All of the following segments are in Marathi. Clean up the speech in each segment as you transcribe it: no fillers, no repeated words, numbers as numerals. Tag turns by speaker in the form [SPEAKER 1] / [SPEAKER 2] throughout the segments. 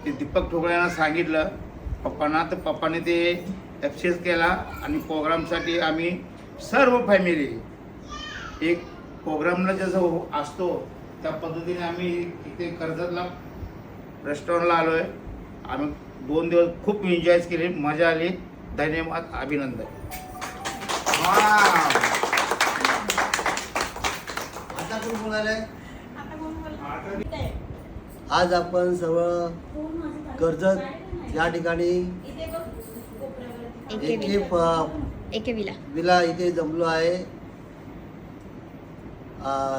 [SPEAKER 1] ते दीपक ठोकळे यांना सांगितलं पप्पांना, तर पप्पाने ते ॲक्सेस केला आणि प्रोग्रामसाठी आम्ही सर्व फॅमिली एक प्रोग्रामला जसं असतो त्या पद्धतीने आम्ही इथे कर्जतला रेस्टॉरंटला आलो आहे. आम्ही 2 दिवस खूप एन्जॉय केले, मजा आली. धन्यवाद, अभिनंदन.
[SPEAKER 2] आता कोण बोलायला? आज आपण सर्व कर्जत या ठिकाणी
[SPEAKER 3] एके
[SPEAKER 2] विला इथे जमलो आहे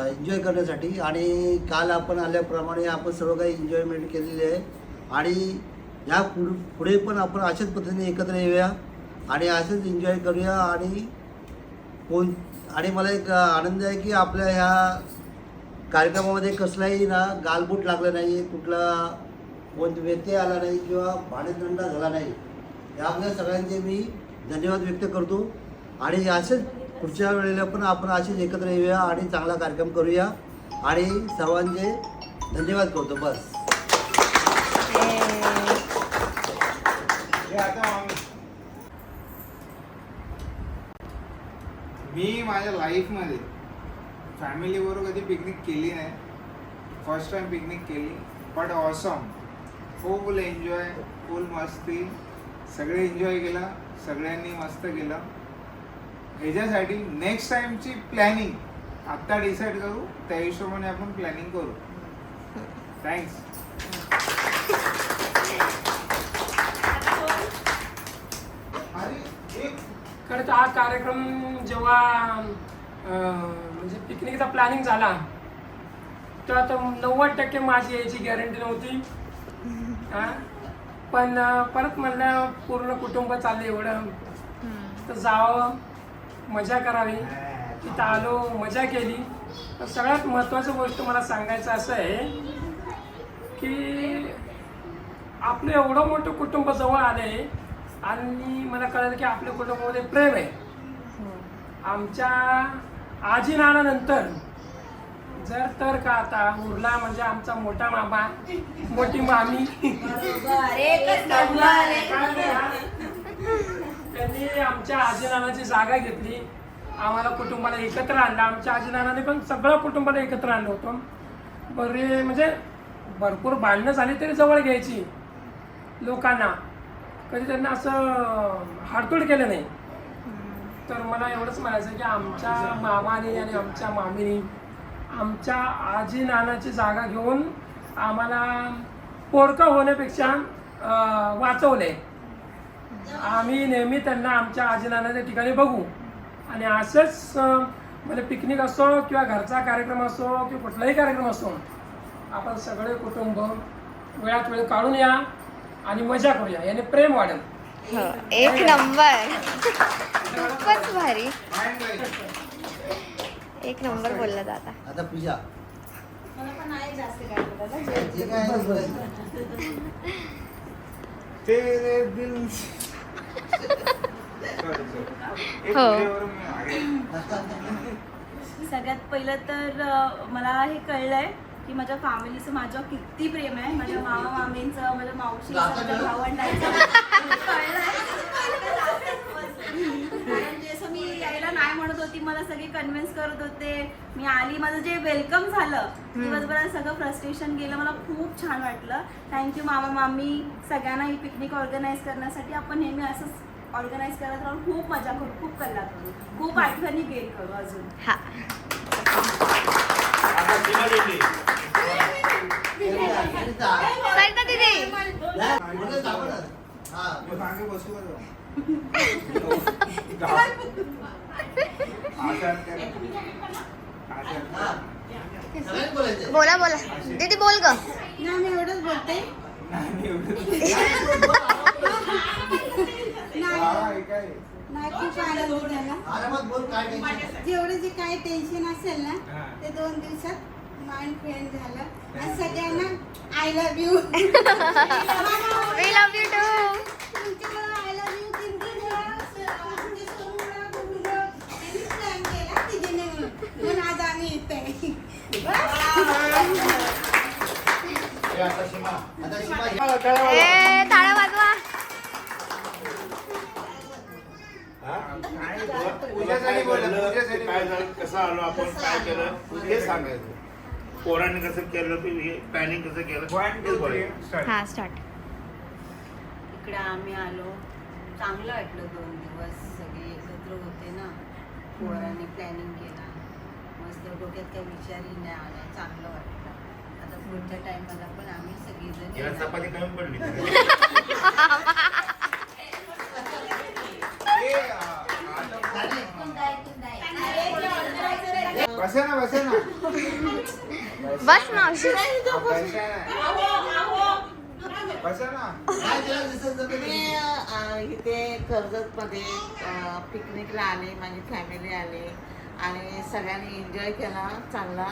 [SPEAKER 2] एन्जॉय करण्यासाठी. आणि काल आपण आल्याप्रमाणे आपण सर्व काही एन्जॉयमेंट केलेली आहे आणि या पुढे पण आपण अशाच पद्धतीने एकत्र येऊया आणि असंच एन्जॉय करूया. आणि मला एक आनंद आहे की आपल्या ह्या कार्यक्रमामध्ये कसलाही ना गालबोट लागला नाही, कुठला व्यत्यय आला नाही किंवा भांडणदंडा झाला नाही. यामुळे सगळ्यांचे मी धन्यवाद व्यक्त करतो आणि असेच पुढच्या वेळेला पण आपण असेच एकत्र येऊया आणि चांगला कार्यक्रम करूया आणि सर्वांचे धन्यवाद करतो. बस.
[SPEAKER 4] मी माझ्या लाईफमध्ये फॅमिलीबरोबर कधी पिकनिक केली नाही, फर्स्ट टाइम पिकनिक केली. बट ऑसम, फुल एन्जॉय, फुल मस्ती, सगळे एन्जॉय केला, सगळ्यांनी मस्त केलं. ह्याच्यासाठी नेक्स्ट टाइमची प्लॅनिंग आत्ता डिसाईड करू, त्या हिशोबाने आपण प्लॅनिंग करू. थँक्स.
[SPEAKER 5] खरं तर हा कार्यक्रम जेव्हा म्हणजे पिकनिकचा प्लॅनिंग झाला तेव्हा तर 90% माझी याची गॅरंटी नव्हती. पण परत म्हणलं पूर्ण कुटुंब चाललं एवढं तर जावं, मजा करावी. तिथं आलो, मजा केली. तर सगळ्यात महत्त्वाची गोष्ट मला सांगायचं असं आहे की आपलं एवढं मोठं कुटुंब जवळ आले आणि मला कळलं की आपल्या कुटुंबामध्ये प्रेम आहे. आमच्या आजी नानानंतर जर तर का आता उरला म्हणजे आमचा मोठा मामा, मोठी मामी. त्यांनी आमच्या आजी नानाची जागा घेतली, आम्हाला कुटुंबाला एकत्र आणलं. आमच्या आजी नानाने पण सगळं कुटुंबाला एकत्र आणलं होतं. बरे म्हणजे भरपूर भांडणं झाली तरी जवळ घ्यायची लोकांना, कधी त्यांना असं हाडतोड केलं नाही. तर मला एवढंच म्हणायचं की आमच्या मामाने आणि आमच्या मामीने आमच्या आजी नानाची जागा घेऊन आम्हाला पोरकं होण्यापेक्षा वाचवले. आम्ही नेहमी त्यांना आमच्या आजी नानाच्या ठिकाणी बघू आणि असंच म्हणजे पिकनिक असो किंवा घरचा कार्यक्रम असो किंवा कुठलाही कार्यक्रम असो, आपण सगळे कुटुंब वेळात वेळ काढून या आणि मजा करूया, याने प्रेम वाढेल.
[SPEAKER 3] एक नंबर, खूपच भारी, एक नंबर बोलला दादा.
[SPEAKER 2] आता पूजा
[SPEAKER 6] मला पण नाही जास्त काय बोलायला.
[SPEAKER 2] जे काय
[SPEAKER 4] तेरे दिल
[SPEAKER 6] सगळ्यात पहिलं तर मला हे कळलंय की माझ्या फॅमिलीचं माझ्यावर किती प्रेम आहे. माझ्या मामा मामींचं, माझ्या मावशीचं, माझ्या भावंडांचं कळलंय. कारण जसं मी यायला नाही म्हणत होती, मला सगळे कन्व्हिन्स करत होते. मी आली, माझं जे वेलकम झालं, दिवसभरात सगळं फ्रस्ट्रेशन गेलं. मला खूप छान वाटलं. थँक्यू मामा मामी, सगळ्यांना ही पिकनिक ऑर्गनाईज करण्यासाठी. आपण नेहमी असंच ऑर्गनाईज करत राहून खूप मजा करू, खूप कल्ला करू, खूप आठवणी गेट करू अजून.
[SPEAKER 3] हा सरिता दीदी
[SPEAKER 4] मागे बसू
[SPEAKER 3] बोला बोला दीदी, बोल ग.
[SPEAKER 6] नाही मी एवढंच बोलते. नाही खूप आनंद झाला. जेवढं जे काही टेन्शन असेल ना ते 2 दिवसात माइंड फ्रेंड झालं. आणि सगळ्यांना I love you.
[SPEAKER 3] We love you too.
[SPEAKER 6] तुमच्यामुळे आय लव्ह यू. प्लॅन केला तिघीने म्हणून आज आम्ही इथे.
[SPEAKER 1] हे आता सीमा.
[SPEAKER 2] आता शिवाय
[SPEAKER 3] ए टाळ्या वाजवा.
[SPEAKER 4] पूजासाठी बोला, पूजासाठी
[SPEAKER 1] काय झालं, कसं आलो आपण, काय केलं हे सांगायचं. पोरांनी कसं केलं, प्लॅनिंग कसं केलं, तेच बोलायचं.
[SPEAKER 3] हा स्टार्ट.
[SPEAKER 7] इकडे आम्ही आलो, चांगलं वाटलं. 2 दिवस सगळे एकत्र होते ना, पोरांनी प्लॅनिंग केला, मस्त. डोक्यात काही विचारही नाही आला, चांगलं वाटलं. आता पुढच्या टायमाला पण आम्ही सगळेजण
[SPEAKER 1] याला
[SPEAKER 7] येणार.
[SPEAKER 1] चपाती कमी पडली.
[SPEAKER 4] बसा ना, बसा ना.
[SPEAKER 3] बस मावशी.
[SPEAKER 4] बसा ना.
[SPEAKER 2] काय केलं दिसत नाही.
[SPEAKER 8] मी इथे कर्जतमध्ये पिकनिकला आले, माझी फॅमिली आली आणि सगळ्यांनी एन्जॉय केला चांगला.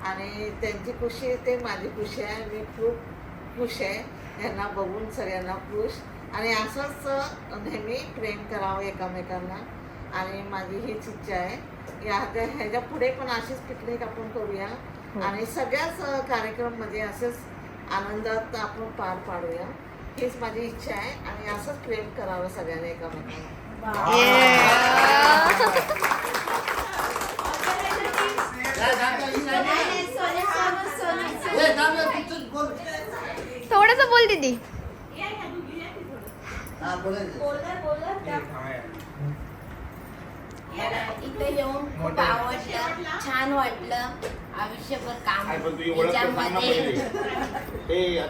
[SPEAKER 8] आणि त्यांची खुशी आहे ते माझी खुशी आहे. मी खूप खुश आहे यांना बघून, सगळ्यांना खुश. आणि असंच नेहमी प्रेम करावं एकमेकांना. आणि माझी हीच इच्छा आहे ह्याच्या पुढे पण अशीच पिकनिक आपण करूया आणि सगळ्याच कार्यक्रममध्ये असंच आनंदात आपण पार पाडूया. हीच माझी इच्छा आहे. आणि असंच प्रेम करावं सगळ्यांनी एकमेकांना.
[SPEAKER 3] थोडस बोल दीदी.
[SPEAKER 2] हा बोलायचं.
[SPEAKER 7] इथे येऊन खूप आवडलं, छान वाटलं. आयुष्यभर काम
[SPEAKER 1] काय पण तुझी ओळख तर सांग ना पहिले.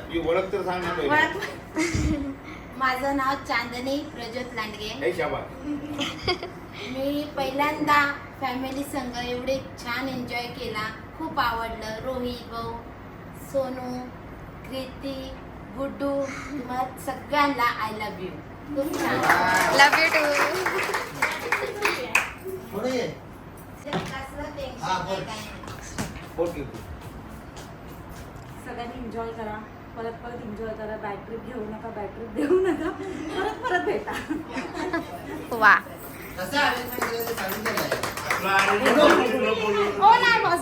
[SPEAKER 1] तुझी ओळख तर सांग ना पहिले.
[SPEAKER 7] माझं नाव चांदनी प्रज्योत लांडगे.
[SPEAKER 1] हे शाबास.
[SPEAKER 7] मी पहिल्यांदा फॅमिली संग एवढे छान एन्जॉय केला, खूप आवडलं. रोहित भाऊ, सोनू, कृती, गुड्डू, तुम्हाला सगळ्यांना आय लव्ह यू. खूप छान.
[SPEAKER 3] लव यू टू.
[SPEAKER 2] पुढे ये.
[SPEAKER 7] कसलं टेन्शन
[SPEAKER 2] हा, बोल.
[SPEAKER 7] नाही, काय नाही.
[SPEAKER 1] बोल की तू.
[SPEAKER 6] सगळ्यांनी एन्जॉय करा, परत परत एन्जॉय करा. बॅड ट्रिप घेऊ नका, बॅड ट्रिप देऊ नका, परत परत भेटा.
[SPEAKER 3] वा.
[SPEAKER 2] कसं arrangement केलं ते सांगितलं नाही.
[SPEAKER 1] आपला arrangement तुला बोलू.
[SPEAKER 6] हो नाही बॉस.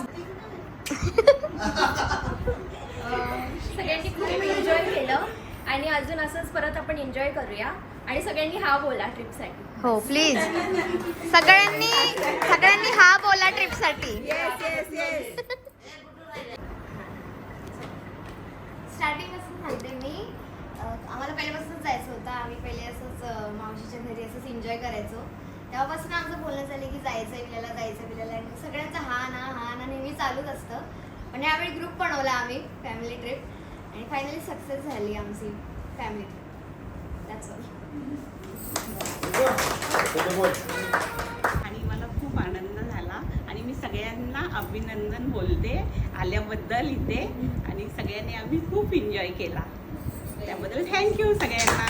[SPEAKER 9] सगळ्यांनी खूप एन्जॉय केलं आणि अजून असंच परत आपण एन्जॉय करूया. आणि सगळ्यांनी हा बोला ट्रिपसाठी.
[SPEAKER 3] हो प्लीज. सगळ्यांनी हा बोला ट्रिपसाठी.
[SPEAKER 9] स्टार्टिंग असं सांगते मी, आम्हाला पहिल्यापासूनच जायचं होतं. आम्ही पहिले असंच मावशीच्या घरी असंच एन्जॉय करायचो. तेव्हापासून आमचं बोलणं झालं की जायचं बिल्याला. आणि सगळ्यांचा हा ना नेहमी चालूच असतं. पण यावेळी ग्रुप बनवला आम्ही, फॅमिली ट्रिप. आणि फायनली सक्सेस झाली आमची फॅमिली ट्रिप. That's all.
[SPEAKER 10] आणि मला खूप आनंद झाला आणि मी सगळ्यांना अभिनंदन बोलते आल्याबद्दल इथे. आणि सगळ्यांनी आम्ही खूप एन्जॉय केला, त्याबद्दल थँक्यू सगळ्यांना.